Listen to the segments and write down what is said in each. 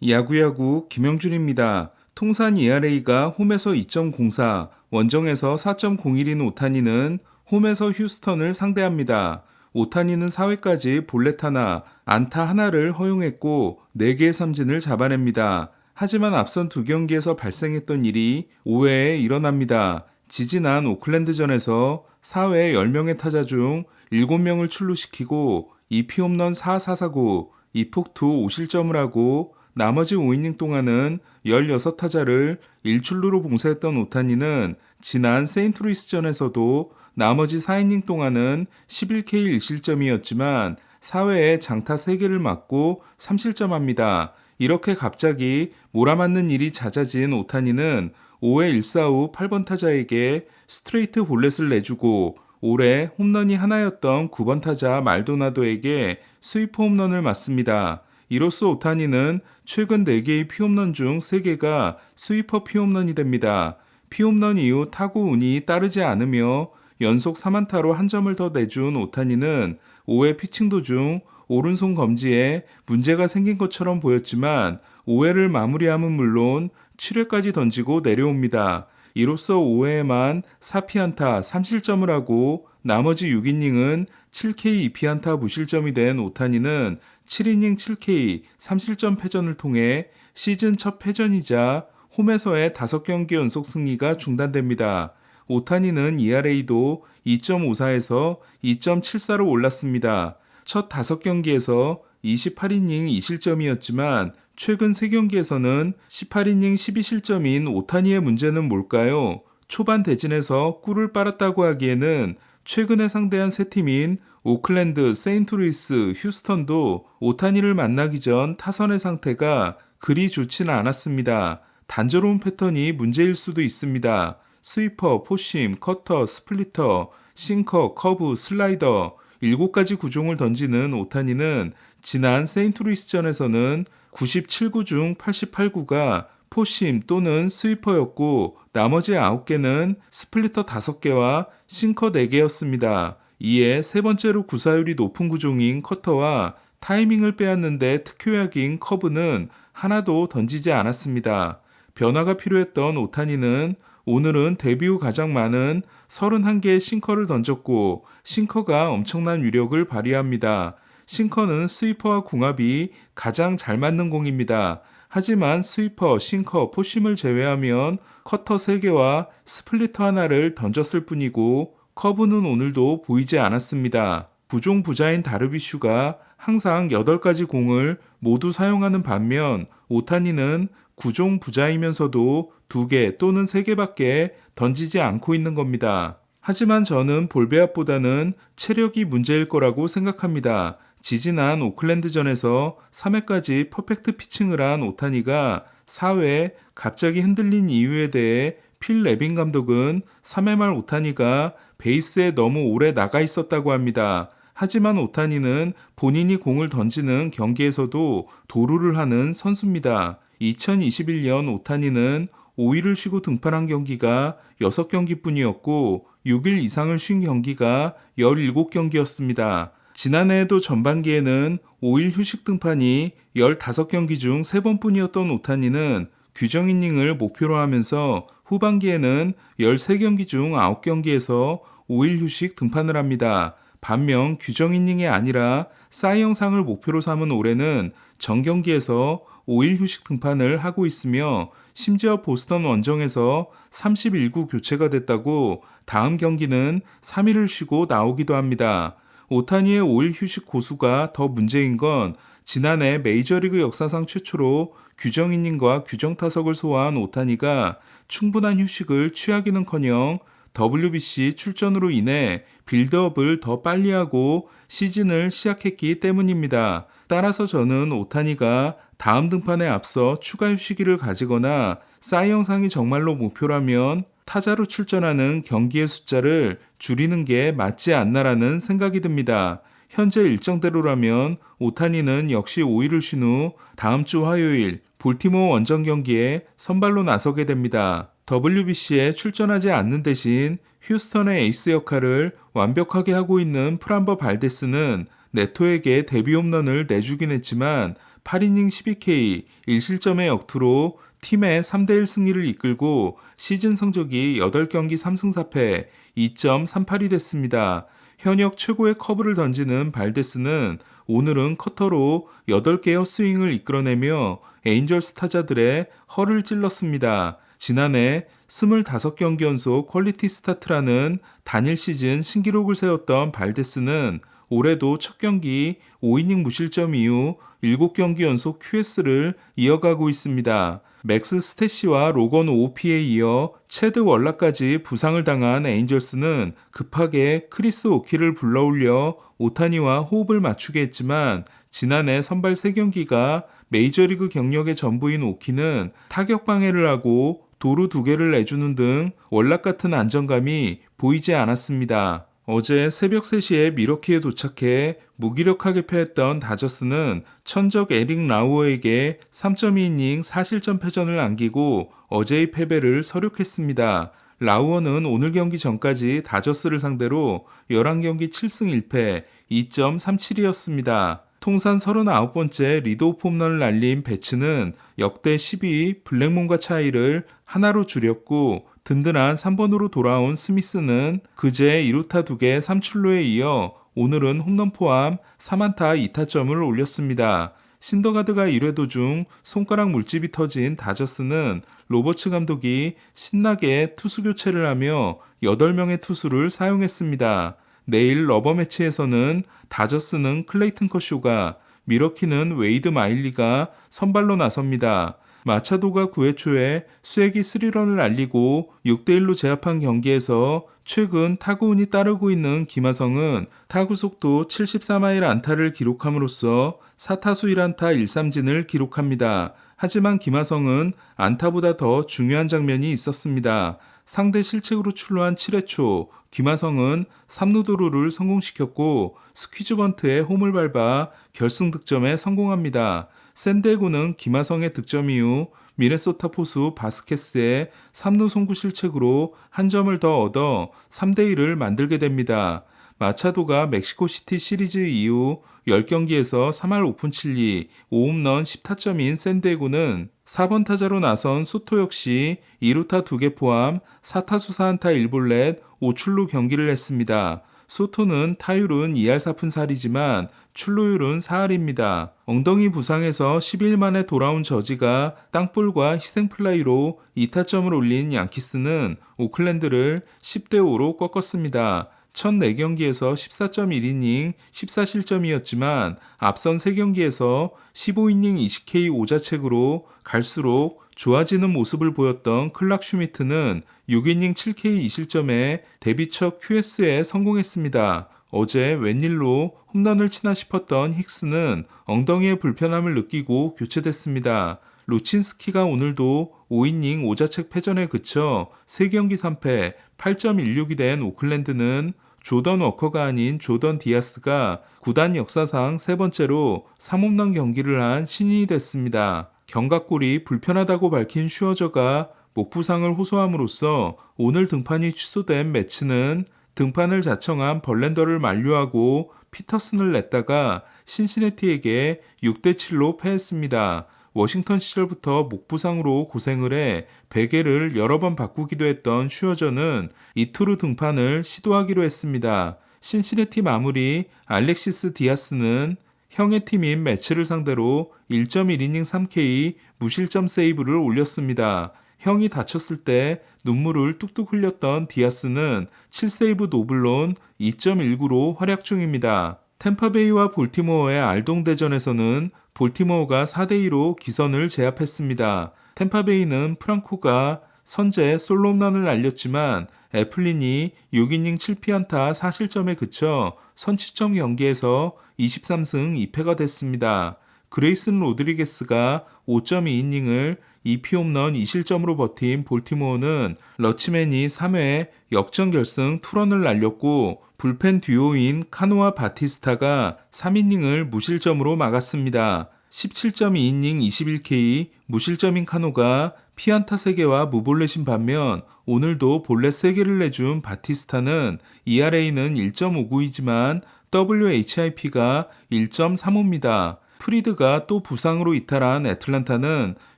야구야구 김영준입니다. 통산 ERA가 홈에서 2.04, 원정에서 4.01인 오타니는 홈에서 휴스턴을 상대합니다. 오타니는 4회까지 볼넷 하나, 안타 하나를 허용했고 4개의 삼진을 잡아냅니다. 하지만 앞선 두 경기에서 발생했던 일이 5회에 일어납니다. 지지난 오클랜드전에서 4회 10명의 타자 중 7명을 출루시키고 2피 홈런 4사사구, 2폭투 5실점을 하고 나머지 5이닝 동안은 16타자를 1출루로 봉쇄했던 오타니는 지난 세인트루이스전에서도 나머지 4이닝 동안은 11K 1실점이었지만 4회에 장타 3개를 맞고 3실점합니다. 이렇게 갑자기 몰아맞는 일이 잦아진 오타니는 5회 1사후 8번 타자에게 스트레이트 볼넷을 내주고 올해 홈런이 하나였던 9번 타자 말도나도에게 스위퍼 홈런을 맞습니다. 이로써 오타니는 최근 4개의 피홈런 중 3개가 스위퍼 피홈런이 됩니다. 피홈런 이후 타구 운이 따르지 않으며 연속 3안타로 한 점을 더 내준 오타니는 5회 피칭 도중 오른손 검지에 문제가 생긴 것처럼 보였지만 5회를 마무리함은 물론 7회까지 던지고 내려옵니다. 이로써 5회에만 4피안타 3실점을 하고 나머지 6이닝은 7K 2피안타 무실점이 된 오타니는 7이닝 7K 3실점 패전을 통해 시즌 첫 패전이자 홈에서의 5경기 연속 승리가 중단됩니다. 오타니는 ERA도 2.54에서 2.74로 올랐습니다. 첫 5경기에서 28이닝 2실점이었지만 최근 3경기에서는 18이닝 12실점인 오타니의 문제는 뭘까요? 초반 대진에서 꿀을 빨았다고 하기에는 최근에 상대한 세 팀인 오클랜드, 세인트루이스, 휴스턴도 오타니를 만나기 전 타선의 상태가 그리 좋지는 않았습니다. 단조로운 패턴이 문제일 수도 있습니다. 스위퍼, 포심, 커터, 스플리터, 싱커, 커브, 슬라이더 7가지 구종을 던지는 오타니는 지난 세인트루이스전에서는 97구 중 88구가 포심 또는 스위퍼였고 나머지 9개는 스플리터 5개와 싱커 4개였습니다. 이에 세 번째로 구사율이 높은 구종인 커터와 타이밍을 빼앗는데 특효약인 커브는 하나도 던지지 않았습니다. 변화가 필요했던 오타니는 오늘은 데뷔 후 가장 많은 31개의 싱커를 던졌고 싱커가 엄청난 위력을 발휘합니다. 싱커는 스위퍼와 궁합이 가장 잘 맞는 공입니다. 하지만 스위퍼, 싱커, 포심을 제외하면 커터 3개와 스플리터 하나를 던졌을 뿐이고 커브는 오늘도 보이지 않았습니다. 부종부자인 다르비슈가 항상 8가지 공을 모두 사용하는 반면 오타니는 구종부자이면서도 2개 또는 3개밖에 던지지 않고 있는 겁니다. 하지만 저는 볼배합보다는 체력이 문제일 거라고 생각합니다. 지지난 오클랜드전에서 3회까지 퍼펙트 피칭을 한 오타니가 4회 갑자기 흔들린 이유에 대해 필 레빈 감독은 3회 말 오타니가 베이스에 너무 오래 나가 있었다고 합니다. 하지만 오타니는 본인이 공을 던지는 경기에서도 도루를 하는 선수입니다. 2021년 오타니는 5일을 쉬고 등판한 경기가 6경기뿐이었고 6일 이상을 쉰 경기가 17경기였습니다. 지난해에도 전반기에는 5일 휴식 등판이 15경기 중 3번뿐이었던 오타니는 규정 이닝을 목표로 하면서 후반기에는 13경기 중 9경기에서 5일 휴식 등판을 합니다. 반면 규정 이닝이 아니라 사이영상을 목표로 삼은 올해는 정경기에서 5일 휴식 등판을 하고 있으며 심지어 보스턴 원정에서 31구 교체가 됐다고 다음 경기는 3일을 쉬고 나오기도 합니다. 오타니의 5일 휴식 고수가 더 문제인 건 지난해 메이저리그 역사상 최초로 규정 이닝과 규정 타석을 소화한 오타니가 충분한 휴식을 취하기는커녕 WBC 출전으로 인해 빌드업을 더 빨리 하고 시즌을 시작했기 때문입니다. 따라서 저는 오타니가 다음 등판에 앞서 추가 휴식일을 가지거나 사이영상이 정말로 목표라면 타자로 출전하는 경기의 숫자를 줄이는 게 맞지 않나라는 생각이 듭니다. 현재 일정대로라면 오타니는 역시 5일을 쉰 후 다음 주 화요일 볼티모어 원정 경기에 선발로 나서게 됩니다. WBC에 출전하지 않는 대신 휴스턴의 에이스 역할을 완벽하게 하고 있는 프람버 발데스는 네토에게 데뷔 홈런을 내주긴 했지만 8이닝 12K 1실점의 역투로 팀의 3대1 승리를 이끌고 시즌 성적이 8경기 3승 4패 2.38이 됐습니다. 현역 최고의 커브를 던지는 발데스는 오늘은 커터로 8개의 헛스윙을 이끌어내며 에인절스 타자들의 허를 찔렀습니다. 지난해 25경기 연속 퀄리티 스타트라는 단일 시즌 신기록을 세웠던 발데스는 올해도 첫 경기 5이닝 무실점 이후 7경기 연속 QS를 이어가고 있습니다. 맥스 스태시와 로건 오피에 이어 체드 월라까지 부상을 당한 에인절스는 급하게 크리스 오키를 불러올려 오타니와 호흡을 맞추게 했지만 지난해 선발 3경기가 메이저리그 경력의 전부인 오키는 타격 방해를 하고 도루 2개를 내주는 등 월락 같은 안정감이 보이지 않았습니다. 어제 새벽 3시에 미러키에 도착해 무기력하게 패했던 다저스는 천적 에릭 라우어에게 3.2이닝 4실점 패전을 안기고 어제의 패배를 서력했습니다. 라우어는 오늘 경기 전까지 다저스를 상대로 11경기 7승 1패 2.37이었습니다. 통산 39번째 리드오프 홈런을 날린 배츠는 역대 12위 블랙몬과 차이를 하나로 줄였고 든든한 3번으로 돌아온 스미스는 그제 2루타 2개 3출루에 이어 오늘은 홈런 포함 3안타 2타점을 올렸습니다. 신더가드가 1회 도중 손가락 물집이 터진 다저스는 로버츠 감독이 신나게 투수 교체를 하며 8명의 투수를 사용했습니다. 내일 러버 매치에서는 다저스는 클레이튼 커쇼가, 미러키는 웨이드 마일리가 선발로 나섭니다. 마차도가 9회 초에 수액이 3런을 날리고 6대1로 제압한 경기에서 최근 타구운이 따르고 있는 김하성은 타구 속도 74마일 안타를 기록함으로써 4타수 1안타 1삼진을 기록합니다. 하지만 김하성은 안타보다 더 중요한 장면이 있었습니다. 상대 실책으로 출루한 7회 초 김하성은 3루 도루를 성공시켰고 스퀴즈 번트에 홈을 밟아 결승 득점에 성공합니다. 샌디에고는 김하성의 득점 이후 미네소타 포수 바스케스의 3루 송구 실책으로 한 점을 더 얻어 3대1을 만들게 됩니다. 마차도가 멕시코시티 시리즈 이후 10경기에서 3할 오픈 7리 5홈런 10타점인 샌디에고는 4번 타자로 나선 소토 역시 2루타 2개 포함 4타수 4안타 1볼넷 5출루 경기를 했습니다. 소토는 타율은 2할 4푼 4리지만 출루율은 4할입니다. 엉덩이 부상에서 10일 만에 돌아온 저지가 땅볼과 희생플라이로 2타점을 올린 양키스는 오클랜드를 10대5로 꺾었습니다. 첫 4경기에서 14.1이닝 14실점이었지만 앞선 3경기에서 15이닝 20K 오자책으로 갈수록 좋아지는 모습을 보였던 클락 슈미트는 6이닝 7K 2실점에 데뷔 첫 QS에 성공했습니다. 어제 웬일로 홈런을 치나 싶었던 힉스는 엉덩이의 불편함을 느끼고 교체됐습니다. 루친스키가 오늘도 5이닝 5자책 패전에 그쳐 3경기 3패 8.16이 된 오클랜드는 조던 워커가 아닌 조던 디아스가 구단 역사상 세 번째로 3홈런 경기를 한 신인이 됐습니다. 견갑골이 불편하다고 밝힌 슈어저가 목 부상을 호소함으로써 오늘 등판이 취소된 매치는 등판을 자청한 벌랜더를 만류하고 피터슨을 냈다가 신시내티에게 6대7로 패했습니다. 워싱턴 시절부터 목 부상으로 고생을 해 베개를 여러 번 바꾸기도 했던 슈어저는 이투 후 등판을 시도하기로 했습니다. 신시내티 마무리 알렉시스 디아스는 형의 팀인 매츠를 상대로 1.1이닝 3K 무실점 세이브를 올렸습니다. 형이 다쳤을 때 눈물을 뚝뚝 흘렸던 디아스는 7세이브 노블론 2.19로 활약 중입니다. 템파베이와 볼티모어의 알동대전에서는 볼티모어가 4대2로 기선을 제압했습니다. 템파베이는 프랑코가 선제 솔로 홈런을 날렸지만 애플린이 6이닝 7피안타 4실점에 그쳐 선취점 경기에서 23승 2패가 됐습니다. 그레이슨 로드리게스가 5.2이닝을 2피 홈런 2실점으로 버틴 볼티모어는 러치맨이 3회 역전 결승 투런을 날렸고 불펜 듀오인 카노와 바티스타가 3이닝을 무실점으로 막았습니다. 17.2이닝 21K 무실점인 카노가 피안타 3개와 무볼넷인 반면 오늘도 볼넷 3개를 내준 바티스타는 ERA는 1.59이지만 WHIP가 1.35입니다. 프리드가 또 부상으로 이탈한 애틀란타는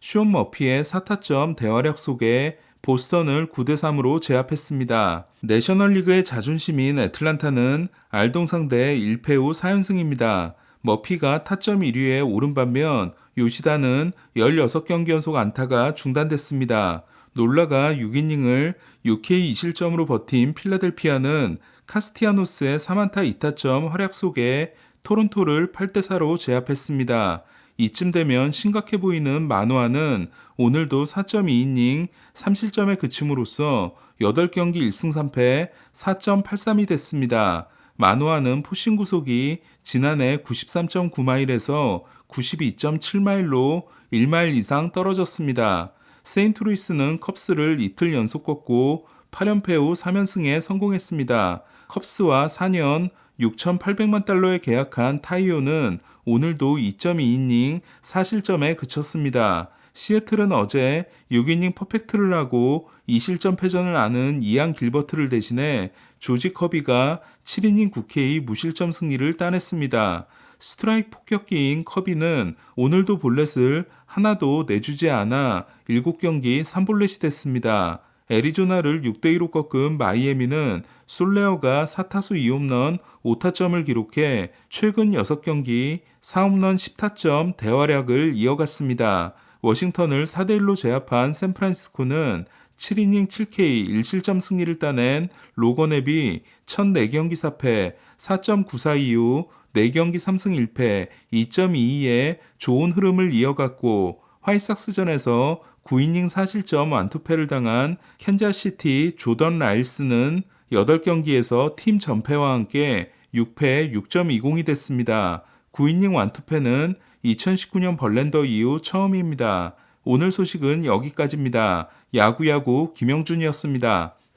숀 머피의 4타점 대활약 속에 보스턴을 9대3으로 제압했습니다. 내셔널리그의 자존심인 애틀란타는 알동 상대 1패 후 4연승입니다. 머피가 타점 1위에 오른 반면 요시다는 16경기 연속 안타가 중단됐습니다. 놀라가 6이닝을 6K 2실점으로 버틴 필라델피아는 카스티아노스의 3안타 2타점 활약 속에 토론토를 8대4로 제압했습니다. 이쯤 되면 심각해 보이는 마노아는 오늘도 4.2이닝 3실점에 그침으로써 8경기 1승 3패 4.83이 됐습니다. 마노아는 포신 구속이 지난해 93.9마일에서 92.7마일로 1마일 이상 떨어졌습니다. 세인트루이스는 컵스를 이틀 연속 꺾고 8연패 후 3연승에 성공했습니다. 컵스와 4년 6,800만 달러에 계약한 타이오는 오늘도 2.2이닝 4실점에 그쳤습니다. 시애틀은 어제 6이닝 퍼펙트를 하고 2실점 패전을 아는 이안 길버트를 대신해 조지 커비가 7이닝 9K 무실점 승리를 따냈습니다. 스트라이크 폭격기인 커비는 오늘도 볼넷을 하나도 내주지 않아 7경기 3볼넷이 됐습니다. 애리조나를 6대2로 꺾은 마이애미는 솔레어가 4타수 2홈런 5타점을 기록해 최근 6경기 4홈런 10타점 대활약을 이어갔습니다. 워싱턴을 4대1로 제압한 샌프란시스코는 7이닝 7K 1실점 승리를 따낸 로건 앱이 첫 4경기 4패 4.94 이후 4경기 3승 1패 2.22의 좋은 흐름을 이어갔고 화이삭스전에서 9이닝 4실점 완투패를 당한 캔자스시티 조던 라일스는 8경기에서 팀 전패와 함께 6패 6.20이 됐습니다. 9이닝 완투패는 2019년 벌랜더 이후 처음입니다. 오늘 소식은 여기까지입니다. 야구야구 김영준이었습니다.